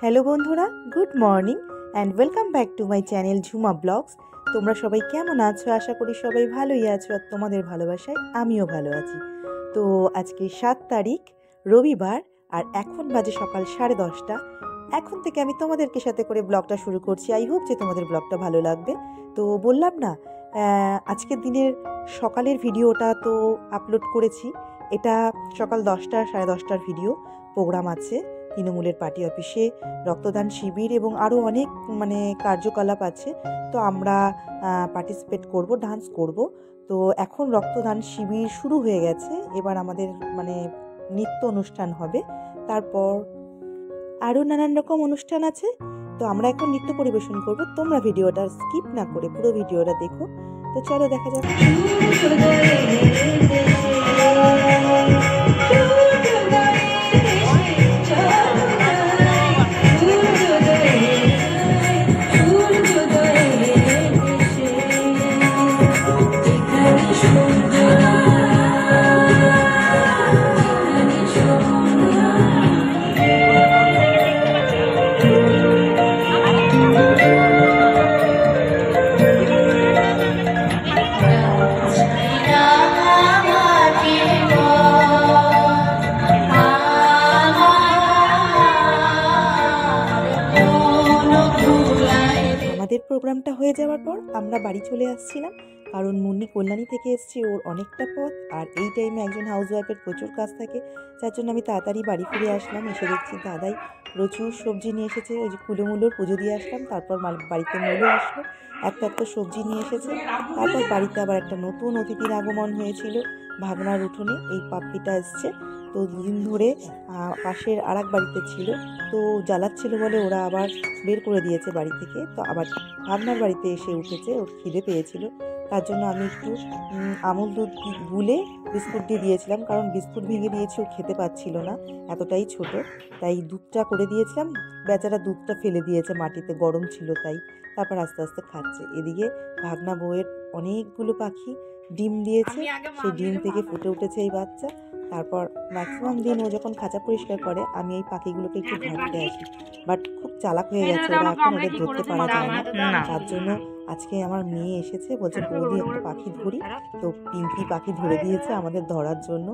Hello বন্ধুরা, good morning and welcome back to my channel Jhuma blogs. তোমরা সবাই কেমন আছো? আশা করি সবাই ভালোই আছো, আর তোমাদের ভালোবাসায় আমিও ভালো আছি। তো আজকে 7 তারিখ রবিবার, আর এখন বাজে সকাল 10:30। এখন থেকে আমি তোমাদেরকে সাথে করে ব্লগটা শুরু করছি। আই হোপ যে তোমাদের ব্লগটা ভালো লাগবে। তো বললাম না, আজকের দিনের সকালের ভিডিওটা তো আপলোড করেছি। এটা সকাল 10টা 10:30টার ভিডিও। প্রোগ্রাম আছে তৃণমূলের পার্টি অফিসে, রক্তদান শিবির এবং আরও অনেক কার্যকলাপ আছে। তো আমরা পার্টিসিপেট করব, ডান্স করব। তো এখন রক্তদান শিবির শুরু হয়ে গেছে, এবার আমাদের নৃত্য অনুষ্ঠান হবে, তারপর আরও নানান রকম অনুষ্ঠান আছে। তো আমরা এখন নৃত্য পরিবেশন করব। তোমরা ভিডিওটা স্কিপ না করে পুরো ভিডিওটা দেখো। তো চলো দেখা যাক। আমাদের প্রোগ্রামটা হয়ে যাওয়ার পর আমরা বাড়ি চলে আসছিলাম, কারণ মুন্নি কল্যাণী থেকে এসছে, ওর অনেকটা পথ, আর এই টাইমে একজন হাউসওয়াইফের প্রচুর কাজ থাকে, যার জন্য আমি তাড়াতাড়ি বাড়ি ফিরে আসলাম। এসে দেখছি দাদাই প্রচুর সবজি নিয়ে এসেছে। ওই যে কুলোমুলোর পুজো দিয়ে আসলাম, তারপর বাড়িতে মুলো আসলো, এত সবজি নিয়ে এসেছে। তারপর বাড়িতে আবার একটা নতুন অতিথির আগমন হয়েছিল ভাগনার উঠোনে। এই পাপ্পিটা এসছে। তো দুদিন ধরে পাশের আর এক বাড়িতে ছিল, তো জ্বালাচ্ছিল বলে ওরা আবার বের করে দিয়েছে বাড়ি থেকে। তো আবার ভাগনার বাড়িতে এসে উঠেছে, ওর খিদে পেয়েছিল, তার জন্য আমি একটু আমুল দুধ গুলে বিস্কুট দিয়ে দিয়েছিলাম, কারণ বিস্কুট ভেঙে দিয়েছি, ও খেতে পাচ্ছিল না, এতটাই ছোট, তাই দুধটা করে দিয়েছিলাম। বেচারা দুধটা ফেলে দিয়েছে মাটিতে, গরম ছিল তাই। তারপর আস্তে আস্তে খাচ্ছে। এদিকে ভাগনা বউয়ের অনেকগুলো পাখি ডিম দিয়েছে, সেই ডিম থেকে ফুটে উঠেছে এই বাচ্চা। তারপর ম্যাক্সিমাম দিন ও যখন খাঁচা পরিষ্কার করে, আমি এই পাখিগুলোকে একটু ধরতে আসি, বাট খুব চালাক হয়ে গেছে ওরা, এখন ওদের ধরতে পারা যায় না। তার জন্য আজকে আমার মেয়ে এসেছে, বলছে বৌদি একটা পাখি ধরি। তো পিঙ্কি পাখি ধরে দিয়েছে আমাদের ধরার জন্য।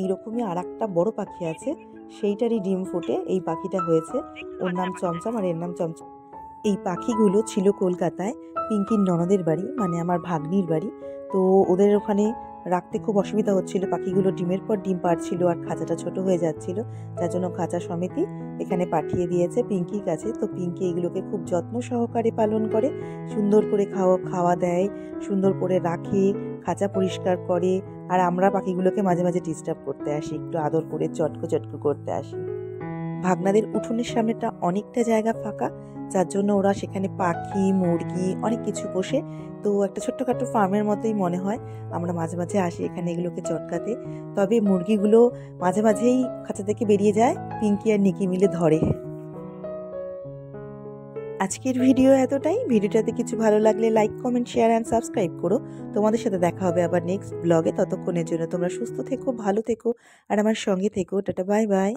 এইরকমই আর একটা বড় পাখি আছে, সেইটারই ডিম ফুটে এই পাখিটা হয়েছে। ওর নাম চমচম, আর এর নাম চমচম। এই পাখিগুলো ছিল কলকাতায় পিঙ্কির ননদের বাড়ি, আমার ভাগ্নির বাড়ি। তো ওদের ওখানে রাখতে খুব অসুবিধা হচ্ছিল, পাখিগুলো ডিমের পর ডিম পাড়ছিল, আর খাঁচাটা ছোট হয়ে যাচ্ছিল, যার জন্য খাঁচা সমিতি এখানে পাঠিয়ে দিয়েছে পিঙ্কির কাছে। তো পিঙ্কি এগুলোকে খুব যত্ন সহকারে পালন করে, সুন্দর করে খাওয়া দেয়, সুন্দর করে রাখে, খাঁচা পরিষ্কার করে। আর আমরা পাখিগুলোকে মাঝে মাঝে ডিস্টার্ব করতে আসি, একটু আদর করে চটকো করতে আসি। ভাগনাদের উঠোনের সামনেটা অনেকটা জায়গা ফাঁকা, যার জন্য ওরা সেখানে পাখি, মুরগি অনেক কিছু পোষে। তো একটা ছোট্টখাটো ফার্মের মতোই মনে হয়। আমরা মাঝে মাঝে আসি এখানে এগুলোকে চটকাতে। তবে মুরগিগুলো মাঝে মাঝেই খাঁচা থেকে বেরিয়ে যায়, পিঙ্কি আর নিকি মিলে ধরে। আজকের ভিডিও এতটাই। ভিডিওটাতে কিছু ভালো লাগলে like, comment, share and subscribe করো। তোমাদের সাথে দেখা হবে আবার নেক্সট ব্লগে। ততক্ষণের জন্য তোমরা সুস্থ থেকো, ভালো থেকো, আর আমার সঙ্গে থেকো। Tata, bye bye.